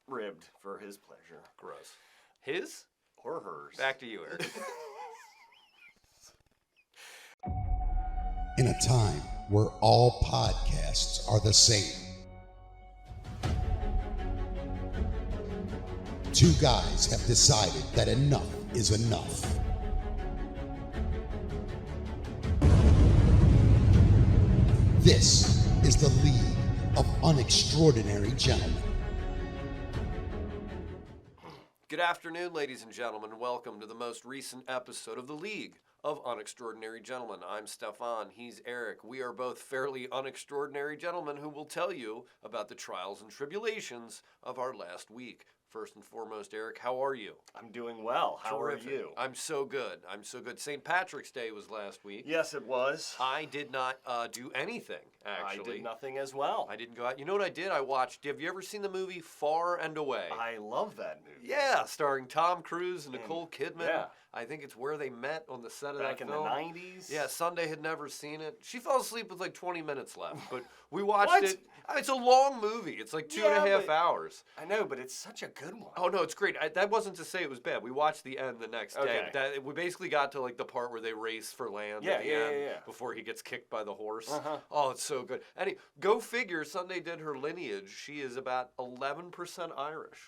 ribbed for his pleasure. Gross. His? Or hers. Back to you, Eric. In a time where all podcasts are the same, two guys have decided that enough is enough. This is the League of Unextraordinary Gentlemen. Good afternoon, ladies and gentlemen. Welcome to the most recent episode of the League of Unextraordinary Gentlemen. I'm Stefan. He's Eric. We are both fairly unextraordinary gentlemen who will tell you about the trials and tribulations of our last week. First and foremost, Eric, how are you? I'm doing well. How Terrific. are you? I'm so good. St. Patrick's Day was last week. Yes, it was. I did not do anything, actually. I did nothing as well. I didn't go out. You know what I did? I watched, have you ever seen the movie Far and Away? I love that movie. Yeah, starring Tom Cruise and Nicole Kidman. Yeah. I think it's where they met on the set of Back that in film. the 90s? Yeah, Sunday had never seen it. She fell asleep with like 20 minutes left, but we watched What? it. I mean, it's a long movie. It's like two and a half hours. I know, but it's such a good one. Oh, no, it's great. That wasn't to say it was bad. We watched the end the next day. Okay. We basically got to like the part where they race for land Yeah, at the yeah, end yeah, yeah. before he gets kicked by the horse. Uh-huh. Oh, it's so good. Go figure, Sunday did her lineage. She is about 11% Irish.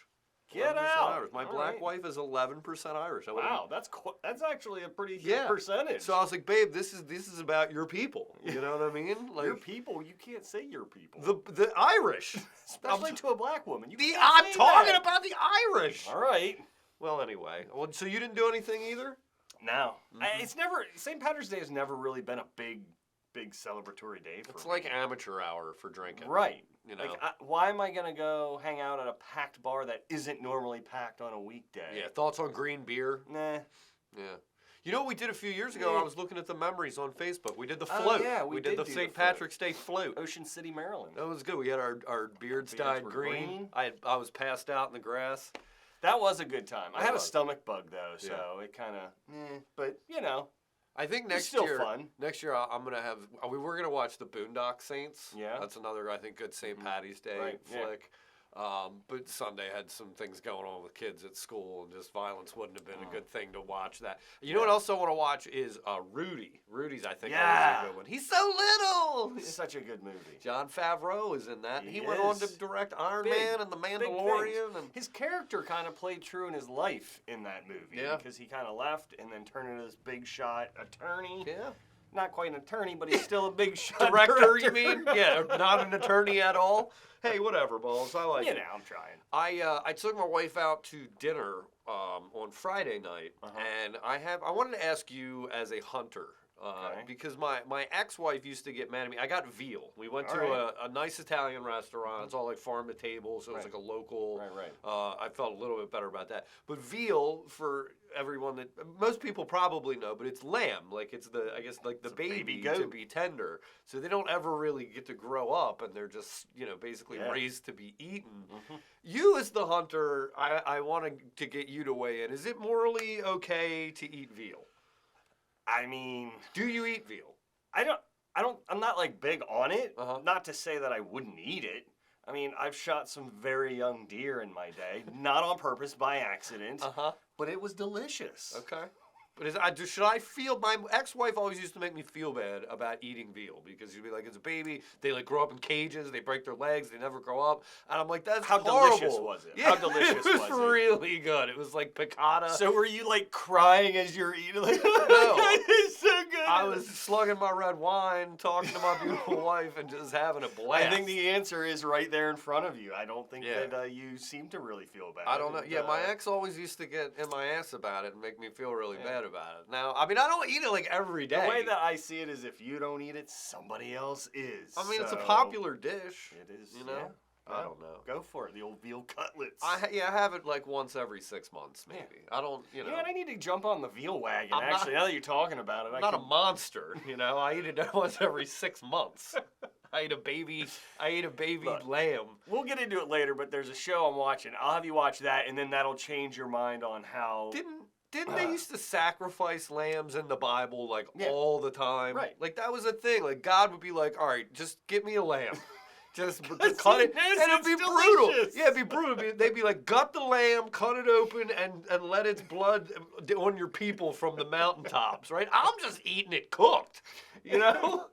Get 11% out. Irish. My All black right. wife is 11% Irish. Wow, that's actually a pretty good percentage. So I was like, babe, this is about your people. You know what I mean? Like your people, you can't say your people. the Irish, Especially to a black woman. I'm talking about the Irish. All right. Well, anyway, so you didn't do anything either? No. Mm-hmm. It's never, St. Patrick's Day has never really been a big celebratory day for It's me. like amateur hour for drinking. Right. You know. Like, why am I going to go hang out at a packed bar that isn't normally packed on a weekday? Yeah. Thoughts on green beer? Nah. Yeah. You know what we did a few years ago? Yeah. I was looking at the memories on Facebook. We did the float. Oh, yeah, we did did the do St. the float. Patrick's Day float. Ocean City, Maryland. That was good. We had our beards Beards dyed were green. green. I was passed out in the grass. That was a good time. I It had was. a stomach bug, though, so it kind of, but, you know. I think next still year, fun. Next year I'm gonna have. We were gonna watch the Boondock Saints. Yeah. That's another I think good St. Patty's Day Right, yeah. flick. But Sunday had some things going on with kids at school, and just violence wouldn't have been a good thing to watch that. You know what else I want to watch is Rudy. Rudy's I think always a good one. He's so little. It's such a good movie. John Favreau is in that. He He went on to is. direct Iron Big- Man and The big Mandalorian. And His character kind of played true in his life in that movie. Yeah. Because he kind of left and then turned into this big shot attorney. yeah. Not quite an attorney, but he's still a big shot Director, you mean? Yeah, not an attorney at all. Hey, whatever, balls. I like You it. know, I'm trying. I took my wife out to dinner on Friday night, and I wanted to ask you as a hunter. Okay. Because my ex-wife used to get mad at me. I got veal. We went All to right. a nice Italian restaurant. It's all like farm to table, so it was Right. like a local. Right. I felt a little bit better about that. But veal, for everyone that most people probably know, but it's lamb. Like it's the It's a baby baby to goat. be tender. So they don't ever really get to grow up, and they're just basically Yeah. raised to be eaten. You as the hunter, I wanted to get you to weigh in. Is it morally okay to eat veal? I mean, Do you eat veal? I'm not like big on it. Uh-huh. Not to say that I wouldn't eat it. I mean, I've shot some very young deer in my day, not on purpose, by accident, but it was delicious. Okay. But should I feel? My ex-wife always used to make me feel bad about eating veal because she'd be like, "It's a baby. They like grow up in cages. They break their legs. They never grow up." And I'm like, "That's How horrible." delicious was it? Yeah, How delicious it was was it? really good. It was like piccata. So were you like crying as you're eating? Like, No. it's so good. I was slugging my red wine, talking to my beautiful wife, and just having a blast. I think the answer is right there in front of you. I don't think Yeah. that you seem to really feel bad. I don't know. And, Yeah, my ex always used to get in my ass about it and make me feel really bad about it. Now, I mean, I don't eat it like every day. The way that I see it is if you don't eat it, somebody else is. I mean, it's a So, popular dish. It is. You know? Yeah. I don't know. Go for it. The old veal cutlets. I have it like once every 6 months, maybe. I don't, Yeah, and I need to jump on the veal wagon. I'm not- Actually, now that you're talking about it, I'm not a monster, I eat it once every 6 months. I ate a baby Look. lamb. We'll get into it later, but there's a show I'm watching. I'll have you watch that, and then that'll change your mind on how. Didn't they used to sacrifice lambs in the Bible like Yeah. all the time? Right. Like that was a thing. Like God would be like, all right, just get me a lamb. Just cut it, and it'd be brutal. Yeah, it'd be brutal. They'd be like, gut the lamb, cut it open, and let its blood on your people from the mountaintops, right? I'm just eating it cooked, you know?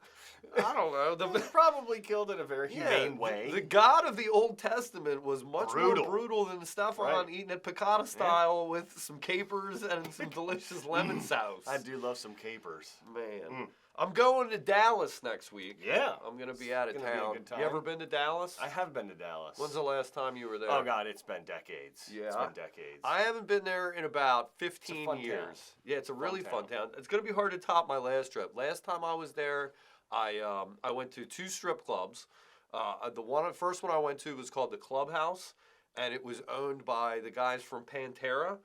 I don't know. It was probably killed in a very humane way. The God of the Old Testament was much more brutal than Stefan, right. Eating it piccata style with some capers and some delicious lemon sauce. I do love some capers. Man. I'm going to Dallas next week. Yeah. I'm going to be out of town. Be a good time. You ever been to Dallas? I have been to Dallas. When's the last time you were there? Oh, God, it's been decades. Yeah. It's been decades. I haven't been there in about 15 years. Town. Yeah, it's a really fun town. It's going to be hard to top my last trip. Last time I was there, I went to 2 strip clubs. The first one I went to was called the Clubhouse, and it was owned by the guys from Pantera.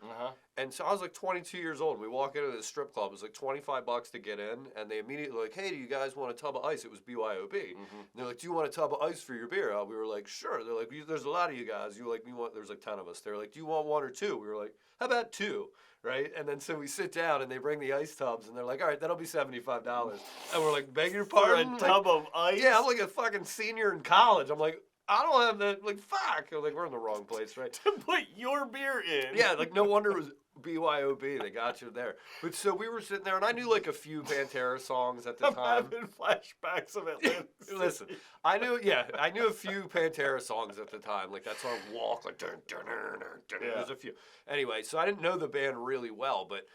And so I was like 22 years old. We walk into this strip club. It was like $25 to get in, and they immediately like, "Hey, do you guys want a tub of ice?" It was BYOB. And they're like, "Do you want a tub of ice for your beer?" We were like, "Sure." They're like, "There's a lot of you guys. There's like 10 of us." They're like, "Do you want 1 or 2?" We were like, "How about 2?" Right? And then so we sit down, and they bring the ice tubs, and they're like, "All right, that'll be $75." And we're like, "Beg your pardon?" For a tub of ice? Yeah, I'm like a fucking senior in college. I'm like, I don't have that. Like, fuck. I'm like, we're in the wrong place, right? To put your beer in. Yeah, like, no wonder it was BYOB. They got you there. But so we were sitting there, and I knew like a few Pantera songs at the time. I'm having flashbacks of Atlanta. Listen, I knew a few Pantera songs at the time. Like that song "Walk," like dun, dun, dun, dun, dun. There's a few. Anyway, so I didn't know the band really well, but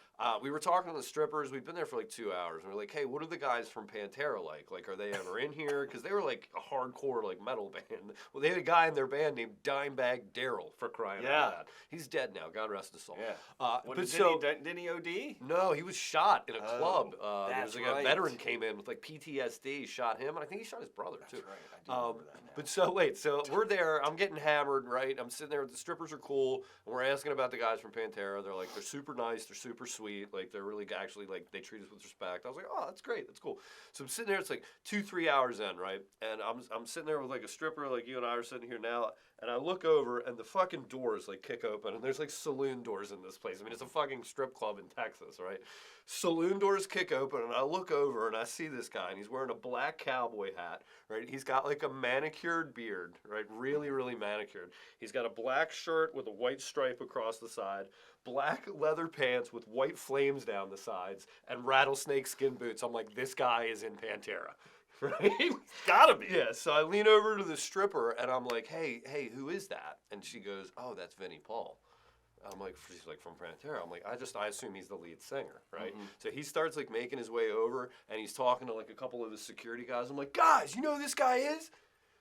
we were talking to the strippers. We'd been there for like 2 hours, and we were like, "Hey, what are the guys from Pantera like? Like, are they ever in here? Because they were like a hardcore like metal band. Well, they had a guy in their band named Dimebag Darrell, for crying out loud. He's dead now. God rest his soul. Yeah. Didn't he OD? No, he was shot in a club. There was that's like a veteran came in with like PTSD, shot him, and I think he shot his brother too. That's right. I do remember that now. But so wait, so we're there. I'm getting hammered, right? I'm sitting there. The strippers are cool, and we're asking about the guys from Pantera. They're like, they're super nice. They're super sweet. Like they're really actually like they treat us with respect. I was like, oh, that's great. That's cool. So I'm sitting there. It's like 2-3 hours in, right? And I'm sitting there with like a stripper, like you and I are sitting here now. And I look over, and the fucking doors like kick open, and there's like saloon doors in this place. I mean, it's a fucking strip club in Texas, right? Saloon doors kick open, and I look over, and I see this guy, and he's wearing a black cowboy hat, right? He's got like a manicured beard, right? Really, really manicured. He's got a black shirt with a white stripe across the side, black leather pants with white flames down the sides, and rattlesnake skin boots. I'm like, this guy is in Pantera. Right? Gotta be. Yeah, so I lean over to the stripper, and I'm like, hey, who is that? And she goes, oh, that's Vinnie Paul. I'm like, she's like, from Pantera. I'm like, I assume he's the lead singer, right? So he starts like making his way over, and he's talking to like a couple of his security guys. I'm like, guys, you know who this guy is?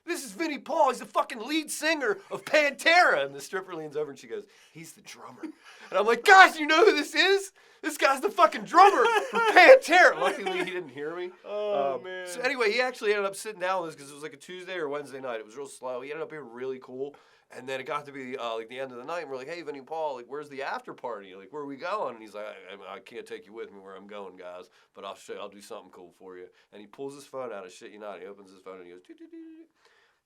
This is Vinnie Paul. He's the fucking lead singer of Pantera. And the stripper leans over and she goes, he's the drummer. And I'm like, guys, you know who this is? This guy's the fucking drummer for Pantera. Luckily, he didn't hear me. Oh, man. So anyway, he actually ended up sitting down with us because it was like a Tuesday or Wednesday night. It was real slow. He ended up being really cool. And then it got to be like the end of the night, and we're like, hey, Vinnie Paul, like, where's the after party? Like, where are we going? And he's like, I can't take you with me where I'm going, guys, but I'll show you, I'll do something cool for you. And he pulls his phone out of shit, you know, and he opens his phone and he goes, doo-doo-doo-doo.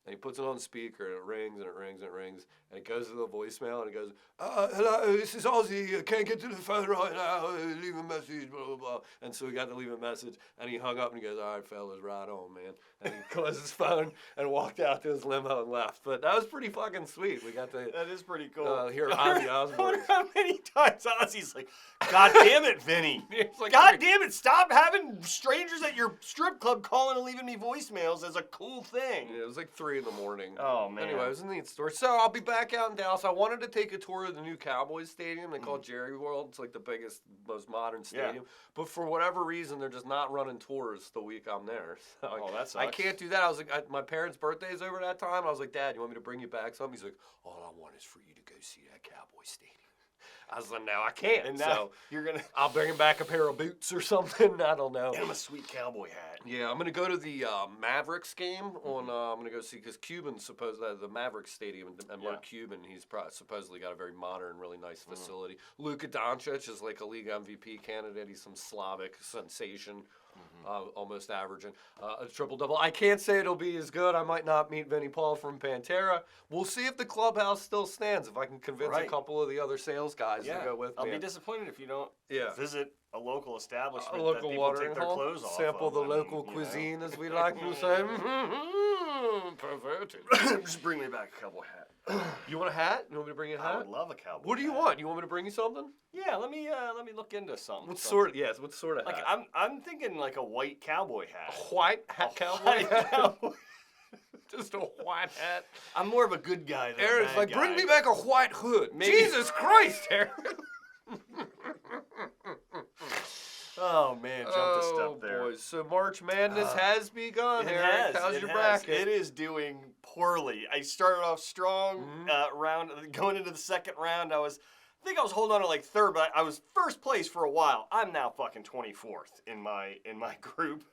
And he puts it on the speaker, and it rings, and it rings, and it rings, and it goes to the voicemail, and it goes, hello, this is Ozzy, I can't get to the phone right now, leave a message, blah, blah, blah. And so he got to leave a message, and he hung up, and he goes, all right, fellas, right on, man. And he closed his phone and walked out to his limo and left. But that was pretty fucking sweet. We got to... That is pretty cool. Hear Ozzy Osbourne. I wonder how many times Ozzy's like, God damn it, Vinny. Like, God damn it, stop having strangers at your strip club calling and leaving me voicemails as a cool thing. Yeah, it was like 3 in the morning. Oh, man. Anyway, it was a neat story. So I'll be back out in Dallas. I wanted to take a tour of the new Cowboys stadium. They call it Jerry World. It's like the biggest, most modern stadium. Yeah. But for whatever reason, they're just not running tours the week I'm there. So that sucks. I can't do that. I was like, my parents' birthday's over that time. I was like, Dad, you want me to bring you back something? He's like, all I want is for you to go see that Cowboys stadium. I was like, no, I can't. And now so you're gonna. I'll bring him back a pair of boots or something. I don't know. Get him a sweet cowboy hat. Yeah, I'm gonna go to the Mavericks game on. I'm gonna go see because Cuban's the Mavericks stadium and Mark Cuban. He's supposedly got a very modern, really nice facility. Luka Doncic is like a league MVP candidate. He's some Slavic sensation. Almost averaging a triple-double. I can't say it'll be as good. I might not meet Vinnie Paul from Pantera. We'll see if the clubhouse still stands, if I can convince a couple of the other sales guys to go with me. I'll be disappointed if you don't visit a local establishment A that local people watering take their hole. clothes off Sample of. the I mean, local cuisine, as we like to say. Perverted. Just bring me back a cowboy hat. You want a hat? You want me to bring you a hat? I would love a cowboy. What do you hat. want? You want me to bring you something? Yeah, let me look into something. What sort? Yes. What sort of Like hat? I'm thinking like a white cowboy A hat. white hat A cowboy white hat? cowboy. Just a white hat. I'm more of a good guy than Aaron's a bad like, guy. bring me back a white hood. Maybe- Jesus Christ, Aaron. Oh man, jumped a step there. Boys. So March Madness has begun, It Eric. has. How's it your has. bracket? It is doing poorly. I started off strong. Round going into the second round, I think I was holding on to like third, but I was first place for a while. I'm now fucking 24th in my group.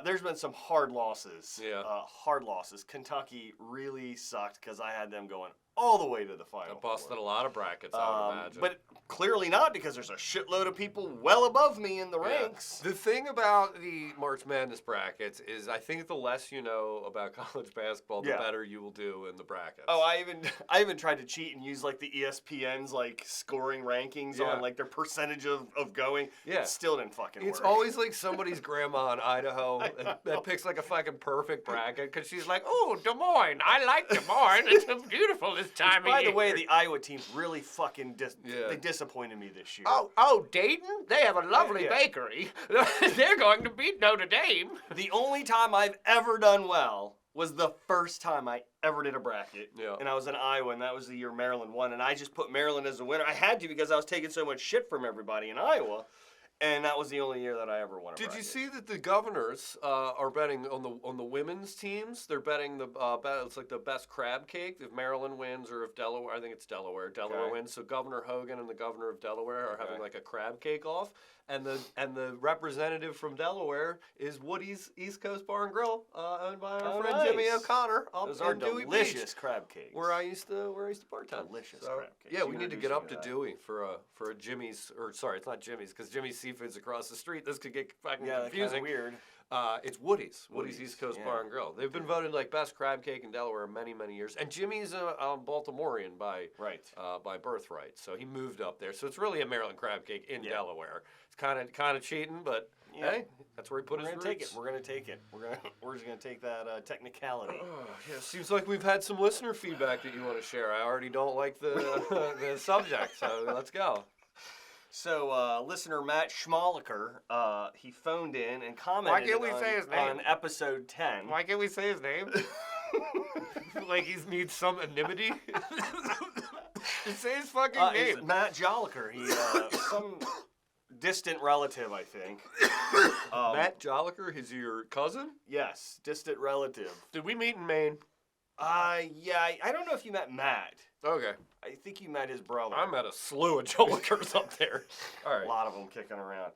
There's been some hard losses. Yeah. Hard losses. Kentucky really sucked because I had them going all the way to the final. I busted four. a lot of brackets, I would imagine. But clearly not, because there's a shitload of people well above me in the Yeah. ranks. The thing about the March Madness brackets is I think the less you know about college basketball, the Yeah. better you will do in the brackets. Oh, I even tried to cheat and use like the ESPN's like scoring rankings Yeah. on like their percentage of going. Yeah. It still didn't fucking It's work. always like somebody's grandma in Idaho that picks like a fucking perfect bracket because she's like, oh, Des Moines. I like Des Moines. It's beautiful this time By of the year. way, the Iowa team's really fucking Yeah. they disappointed me this year. Oh, Dayton? They have a lovely Yeah. bakery. They're going to beat Notre Dame. The only time I've ever done well was the first time I ever did a bracket. Yeah. And I was in Iowa, and that was the year Maryland won. And I just put Maryland as a winner. I had to, because I was taking so much shit from everybody in Iowa. And that was the only year that I ever won a Did bracket. you see that the governors are betting on the women's teams? They're betting it's like the best crab cake if Maryland wins or if Delaware. I think it's Delaware. Delaware Okay. wins. So Governor Hogan and the governor of Delaware are having Okay. like a crab cake off, and the representative from Delaware is Woody's East Coast Bar and Grill, owned by our Oh, friend nice. Jimmy O'Connor up Those in are Dewey delicious Beach, crab cakes. where I used to bartend. Delicious So, crab cakes. yeah, You we need to introduced get me up to to that. Dewey for a Jimmy's, or sorry, it's not Jimmy's because Jimmy's Seafood's across the street. This could get fucking Yeah, that's kind confusing. of weird. It's Woody's Woody's, East Coast yeah. Bar and Grill. They've been voted like best crab cake in Delaware many years, and Jimmy's a Baltimorean by birthright, so he moved up there. So it's really a Maryland crab cake in Yeah. Delaware. It's kind of cheating, but Yeah. hey, that's where he put We're his gonna take roots. it. We're gonna take it. We're just gonna take that technicality. Yeah, seems like we've had some listener feedback that you want to share. I already don't like the the subject, so let's go. So, listener Matt Schmoliker, he phoned in and commented Why can't we say his name? on episode 10. Why can't we say his name? Like he needs some anonymity. Just say his fucking It's name. Matt Jolliker. He some distant relative, I think. Matt Jolliker, is he your cousin? Yes, distant relative. Did we meet in Maine? Yeah, I don't know if you met Matt. Okay. I think you met his brother. I met a slew of Jollikers up there. All a right. lot of them kicking around.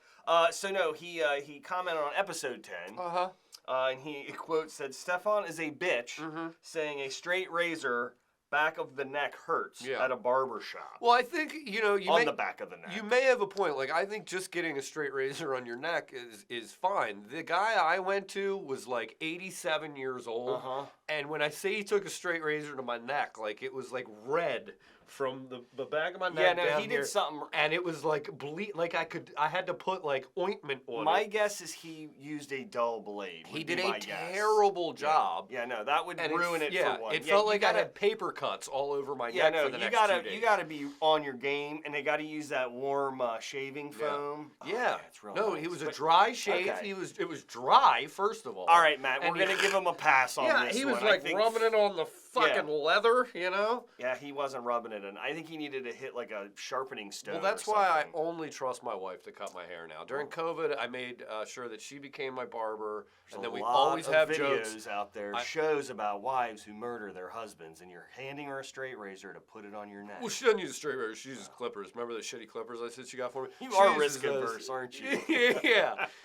So no, he commented on episode 10. Uh-huh. And he, quote, said, Stefan is a bitch, saying a straight razor back of the neck hurts Yeah. at a barber shop. Well, I think, you on the back of the neck. You may have a point. Like, I think just getting a straight razor on your neck is fine. The guy I went to was like 87 years old. And when I say he took a straight razor to my neck, like it was like red from the back of my neck. Yeah, no, down he here, did something. and it was like like I had to put like ointment on My it. guess is he used a dull blade. He would did be a my guess. terrible job. Yeah, no, that would And ruin it yeah, for one. it Yeah, felt you like gotta, I had paper cuts all over my Yeah, neck no, for the you next gotta 2 days. you gotta be on your game, and they gotta use that warm shaving foam. Oh, Yeah, it's real no, nice. it was a But- dry shave. okay. It was dry first of all. All right, Matt, And we're he- gonna give him a pass on Yeah, this he was one. I like think, rubbing it on the fucking leather, you know. Yeah, he wasn't rubbing it in. I think he needed to hit like a sharpening stone. Well, that's or why I something. only trust my wife to cut my hair now. During COVID, I made sure that she became my barber, There's and then a we lot always of have videos jokes. out there, shows about wives who murder their husbands, and you're handing her a straight razor to put it on your neck. Well, she doesn't use a straight razor. She uses clippers. Remember the shitty clippers I said she got for me? You She are uses risk those. adverse, aren't you?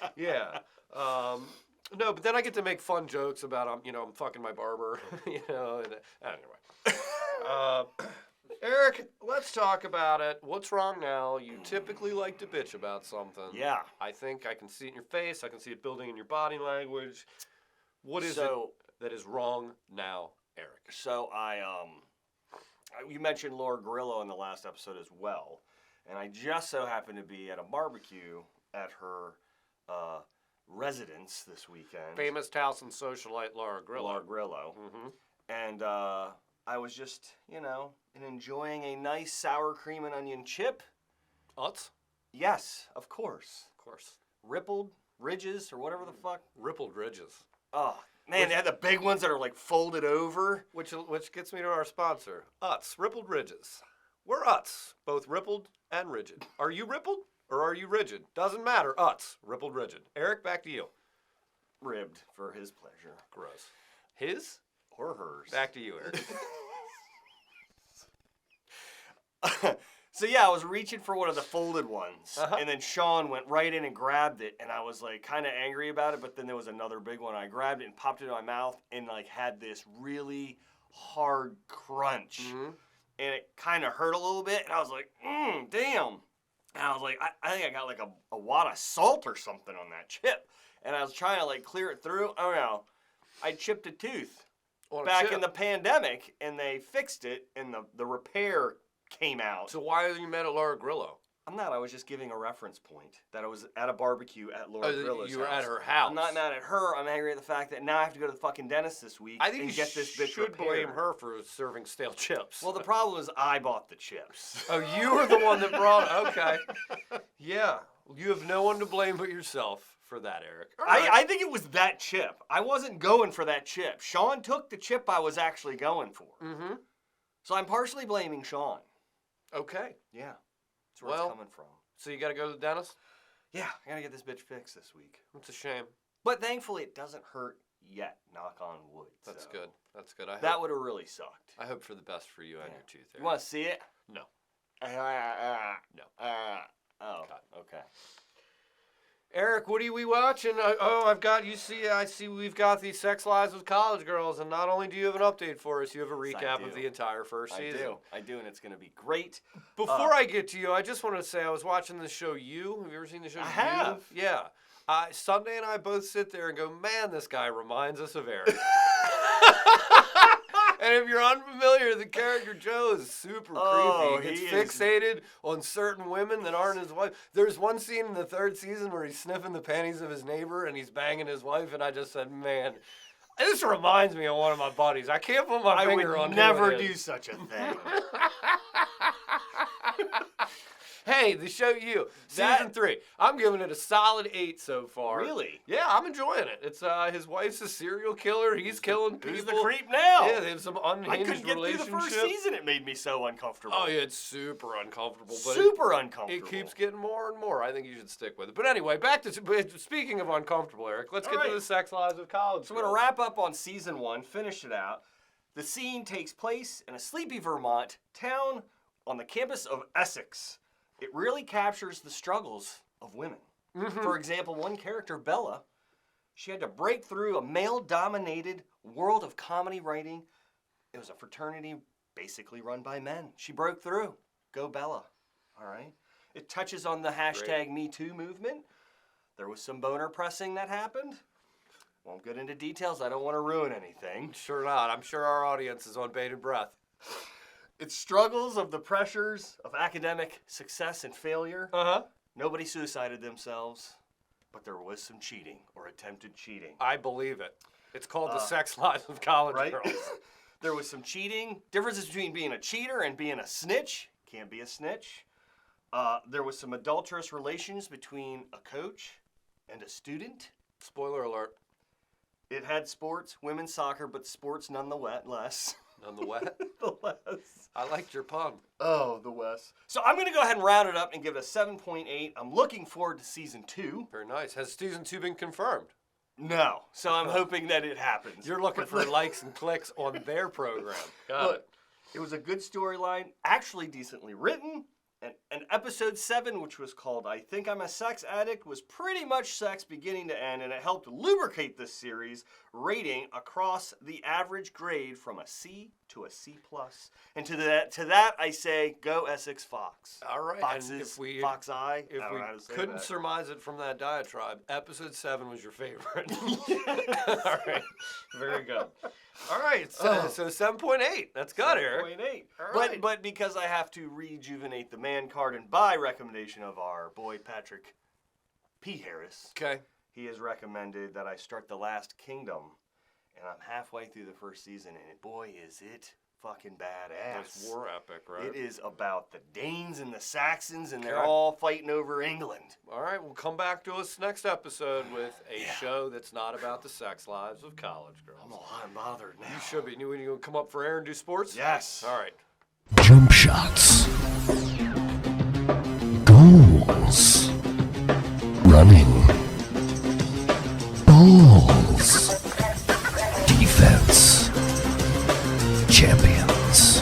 yeah. No, but then I get to make fun jokes about I'm fucking my barber, you know. And, anyway, Eric, let's talk about it. What's wrong now? You typically like to bitch about something. Yeah. I think I can see it in your face. I can see it building in your body language. What is it that is wrong now, Eric? So you mentioned Laura Grillo in the last episode as well, And I just so happened to be at a barbecue at her residence this weekend. Famous Towson socialite Laura Grillo. Laura Grillo. Mm-hmm. And I was just, enjoying a nice sour cream and onion chip. Utz? Yes, of course. Of course. Rippled ridges or whatever the fuck. Rippled ridges. Oh, man, they had the big ones that are like folded over. Which gets me to our sponsor, Utz, Rippled Ridges. We're Utz, both rippled and rigid. Are you rippled or are you rigid? Doesn't matter. Utz, Rippled Rigid. Eric, back to you. Ribbed for his pleasure. Gross. His? Or hers. Back to you, Eric. So yeah, I was reaching for one of the folded ones, Uh-huh. and then Sean went right in and grabbed it, and I was like kind of angry about it, but then there was another big one. I grabbed it and popped it in my mouth, and like had this really hard crunch, Mm-hmm. and it kind of hurt a little bit, and I was like, damn. And I was like, I think I got like a wad of salt or something on that chip, and I was trying to like clear it through. Oh no, I chipped a tooth back in the pandemic, and they fixed it, and the repair came out. So why are you mad at Laura Grillo? I'm not. I was just giving a reference point that I was at a barbecue at Laura Grillo's You were house. at her house. I'm not mad at her. I'm angry at the fact that now I have to go to the fucking dentist this week I think and you get this bitch should repaired. blame her for serving stale chips. Well, the problem is I bought the chips. Oh, you were the one that brought it. Okay. Yeah. You have no one to blame but yourself for that, Eric. All right. I think it was that chip. I wasn't going for that chip. Sean took the chip I was actually going for. Mm-hmm. So I'm partially blaming Sean. Okay. Yeah. That's where it's coming from. So you got to go to the dentist? Yeah, I gotta get this bitch fixed this week. It's a shame. But thankfully it doesn't hurt yet, knock on wood. That's so. good. That's good. That would have really sucked. I hope for the best for you and your tooth, Eric. You want to see it? No. No. Oh, Cut. okay. Eric, what are we watching? I see we've got the Sex Lives of College Girls, and not only do you have an update for us, you have a Yes, I recap of do. the entire first season. I do, and it's going to be great. Before I get to you, I just want to say I was watching the show You. Have you ever seen the show You? I have. Yeah. Sunday and I both sit there and go, man, this guy reminds us of Eric. And if you're unfamiliar, the character Joe is super creepy. He gets fixated on certain women that aren't his wife. There's one scene in the third season where he's sniffing the panties of his neighbor and he's banging his wife, and I just said, man, this reminds me of one of my buddies. I can't put my finger on who never it is. do such a thing. Hey, the show You, season 3. I'm giving it a solid 8 so far. Really? Yeah, I'm enjoying it. It's his wife's a serial killer. He's killing people. Who's the creep now? Yeah, they have some unhinged I couldn't get through relationship. the first season. It made me so uncomfortable. Oh yeah, it's super uncomfortable. But Super uncomfortable. It keeps getting more and more. I think you should stick with it. But anyway, back to speaking of uncomfortable, Eric. Let's get to the Sex Lives of College. So I'm going to wrap up on season 1, finish it out. The scene takes place in a sleepy Vermont town on the campus of Essex. It really captures the struggles of women. Mm-hmm. For example, one character, Bella, she had to break through a male-dominated world of comedy writing. It was a fraternity basically run by men. She broke through. Go Bella. All right? It touches on the hashtag #MeToo movement. There was some boner pressing that happened. Won't get into details. I don't want to ruin anything. Sure not. I'm sure our audience is on bated breath. It's struggles of the pressures of academic success and failure. Uh-huh. Nobody suicided themselves, but there was some cheating or attempted cheating. I believe it. It's called the Sex Lives of College Right? Girls. There was some cheating. Differences between being a cheater and being a snitch. Can't be a snitch. There was some adulterous relations between a coach and a student. Spoiler alert. It had sports, women's soccer, but sports nonetheless. On the wet. Nonetheless. I liked your pun. Oh, the West. So I'm going to go ahead and round it up and give it a 7.8. I'm looking forward to season 2. Very nice. Has season 2 been confirmed? No. So I'm hoping that it happens. You're looking for likes and clicks on their program. Got Look, it was a good storyline, actually decently written. And episode 7, which was called I Think I'm a Sex Addict, was pretty much sex beginning to end, and it helped lubricate this series, rating across the average grade from a C to a C+. And to that I say, go Essex Fox. All right. Foxes, and if we, Fox Eye. If I don't we know how to say couldn't that. surmise it from that diatribe, episode 7 was your favorite. All right. Very good. All right. So 7.8. That's good, Eric. 7.8. All right. But because I have to rejuvenate the man card, and by recommendation of our boy Patrick P. Harris, Okay. he has recommended that I start The Last Kingdom. And I'm halfway through the first season, and boy, is it fucking badass. That's war epic, right? It is about the Danes and the Saxons, and they're Okay. all fighting over England. All right. We'll come back to us next episode with a show that's not about the sex lives of college girls. I'm a lot bothered now. You should be. When you come up for air and do sports? Yes. All right. Jump shots. Goals. Running. Balls. Defense. Champions.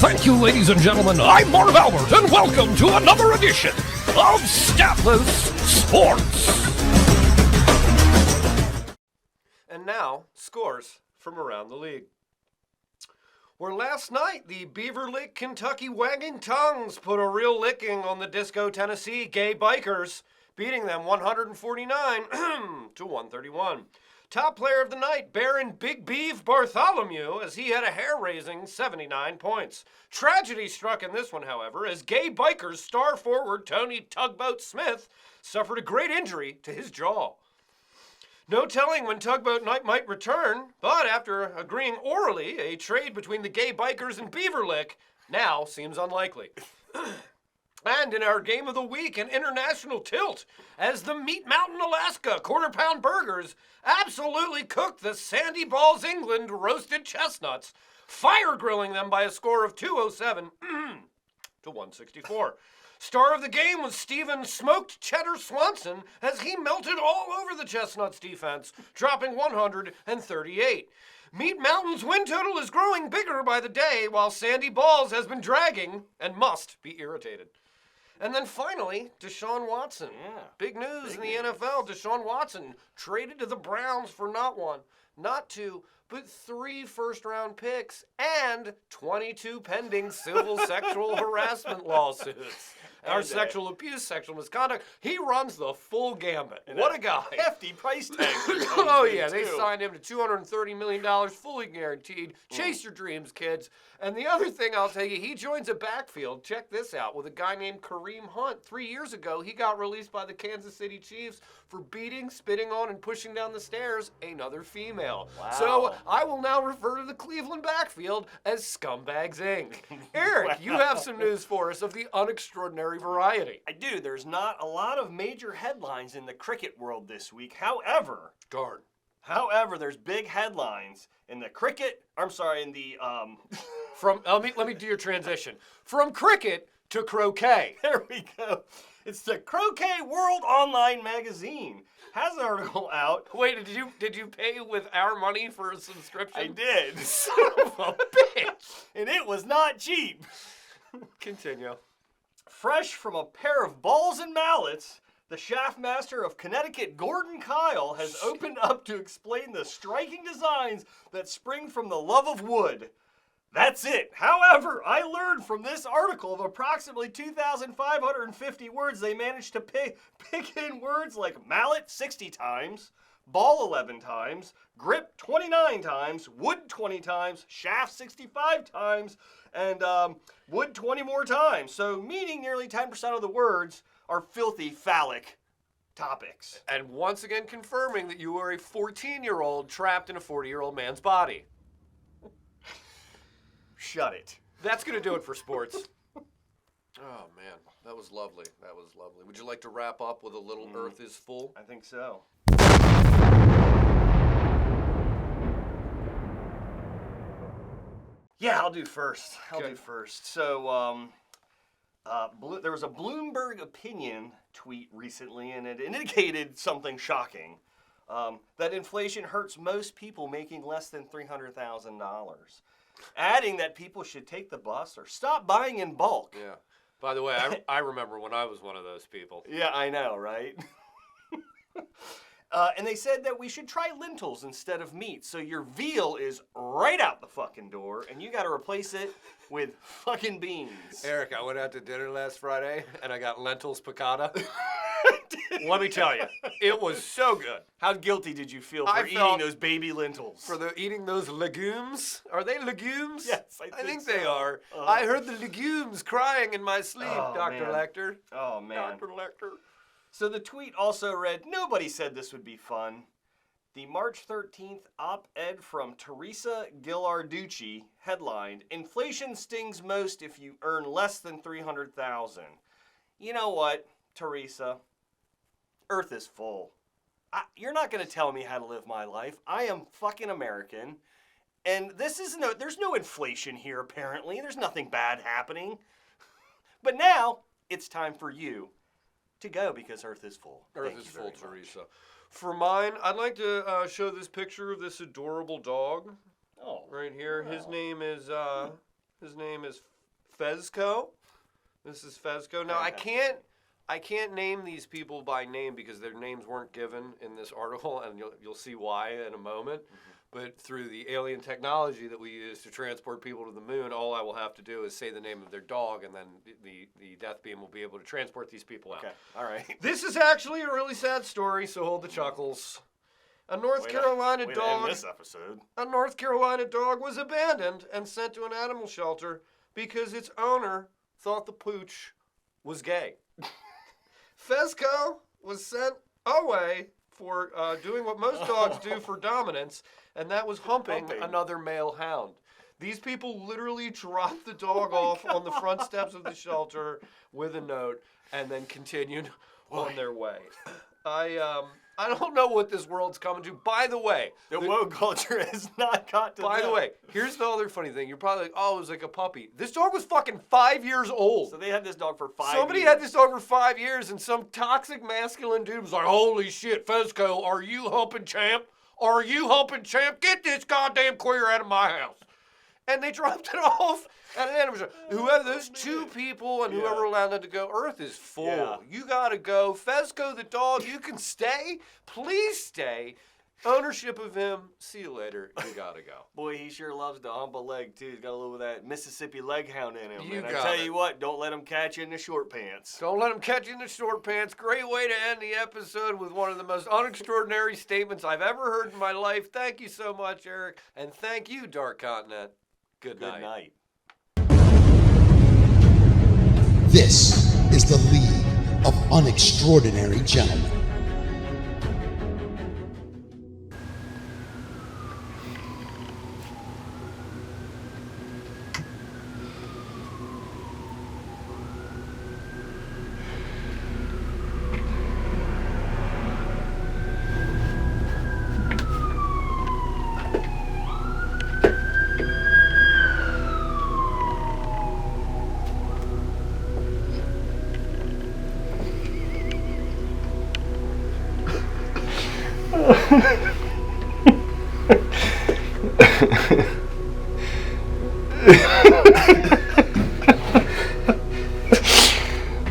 Thank you, ladies and gentlemen. I'm Marv Albert, and welcome to another edition of Stapless Sports. And now, scores from around the league. Where last night, the Beaver Lake, Kentucky wagging tongues put a real licking on the Disco, Tennessee gay bikers, beating them 149 to 131. Top player of the night, Baron Big Beef Bartholomew, as he had a hair-raising 79 points. Tragedy struck in this one, however, as gay bikers star forward Tony Tugboat Smith suffered a great injury to his jaw. No telling when Tugboat Night might return, but after agreeing orally, a trade between the gay bikers and Beaver Lick now seems unlikely. And in our game of the week, an international tilt, as the Meat Mountain, Alaska quarter-pound burgers absolutely cooked the Sandy Balls England roasted chestnuts, fire grilling them by a score of 207 to 164. Star of the game was Steven Smoked Cheddar Swanson, as he melted all over the Chestnuts defense, dropping 138. Meat Mountain's win total is growing bigger by the day, while Sandy Balls has been dragging and must be irritated. And then finally, Desean Watson. Yeah. Big news in the NFL. Desean Watson traded to the Browns for not one, not two, but 3 first-round picks and 22 pending civil sexual harassment lawsuits. Our sexual abuse, sexual misconduct. He runs the full gambit. What a guy. Hefty price tag. Oh, yeah, they signed him to $230 million, fully guaranteed. Chase your dreams, kids. And the other thing I'll tell you, he joins a backfield, check this out, with a guy named Kareem Hunt. 3 years ago, he got released by the Kansas City Chiefs for beating, spitting on, and pushing down the stairs another female. Wow. So I will now refer to the Cleveland backfield as Scumbags Inc. Eric, you have some news for us of the unextraordinary variety. I do. There's not a lot of major headlines in the cricket world this week. However, there's big headlines in the cricket. I'm sorry, in the From let me do your transition. From cricket to croquet. There we go. It's the Croquet World Online Magazine. Has an article out. Wait, did you pay with our money for a subscription? I did. Son of a bitch. And it was not cheap. Continue. Fresh from a pair of balls and mallets, the shaft master of Connecticut, Gordon Kyle, has opened up to explain the striking designs that spring from the love of wood. That's it. However, I learned from this article of approximately 2,550 words, they managed to pick in words like mallet 60 times, ball 11 times, grip 29 times, wood 20 times, shaft 65 times, and wood 20 more times. So meaning nearly 10% of the words are filthy phallic topics. And once again confirming that you are a 14-year-old trapped in a 40-year-old man's body. Shut it. That's going to do it for sports. Oh, man. That was lovely. That was lovely. Would you like to wrap up with a little Earth is Full? I think so. Yeah, I'll do first. So, there was a Bloomberg opinion tweet recently, and it indicated something shocking. That inflation hurts most people making less than $300,000. Adding that people should take the bus or stop buying in bulk. Yeah. By the way, I remember when I was one of those people. Yeah, I know, right? And they said that we should try lentils instead of meat. So your veal is right out the fucking door, and you got to replace it with fucking beans. Eric, I went out to dinner last Friday, and I got lentils piccata. Let me tell you, it was so good. How guilty did you feel for eating those baby lentils? For eating those legumes? Are they legumes? Yes, I think so. they are. I heard the legumes crying in my sleep, Dr. Man. Lecter. Oh, man. Dr. Lecter. So the tweet also read, nobody said this would be fun. The March 13th op-ed from Teresa Ghilarducci headlined, Inflation stings most if you earn less than $300,000. You know what, Teresa? Earth is full. You're not going to tell me how to live my life. I am fucking American. And there's no inflation here, apparently. There's nothing bad happening. But now, it's time for you to go because Earth is full. Earth is full, Teresa. For mine, I'd like to show this picture of this adorable dog. Oh, right here. Wow. His name is Fezco. This is Fezco. Now I can't name these people by name because their names weren't given in this article, and you'll see why in a moment. But through the alien technology that we use to transport people to the moon, all I will have to do is say the name of their dog, and then the death beam will be able to transport these people out. Okay, all right. This is actually a really sad story, so hold the chuckles. A North Carolina dog. This episode. A North Carolina dog was abandoned and sent to an animal shelter because its owner thought the pooch was gay. Fezco was sent away for doing what most dogs do for dominance, and that was humping another male hound. These people literally dropped the dog off on the front steps of the shelter with a note and then continued on their way. I don't know what this world's coming to. By the way, the woke culture has not got to By the way, here's the other funny thing. You're probably like, oh, it was like a puppy. This dog was fucking 5 years old. So they had this dog for 5 years. Somebody had this dog for 5 years, and some toxic masculine dude was like, holy shit, Fezco, are you humping champ? Are you humping champ? Get this goddamn queer out of my house. And they dropped it off at an animal shelter. Whoever, those two people and whoever allowed them to go, Earth is full. Yeah. You gotta go. Fezco the dog, you can stay. Please stay. Ownership of him, see you later. You gotta go. Boy, he sure loves to hump a leg, too. He's got a little of that Mississippi leg hound in him. You and I got tell it. you what, don't let him catch you in the short pants. Don't let him catch you in the short pants. Great way to end the episode with one of the most unextraordinary statements I've ever heard in my life. Thank you so much, Eric. And thank you, Dark Continent. Good night. This is the League of Unextraordinary Gentlemen.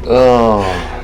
Oh.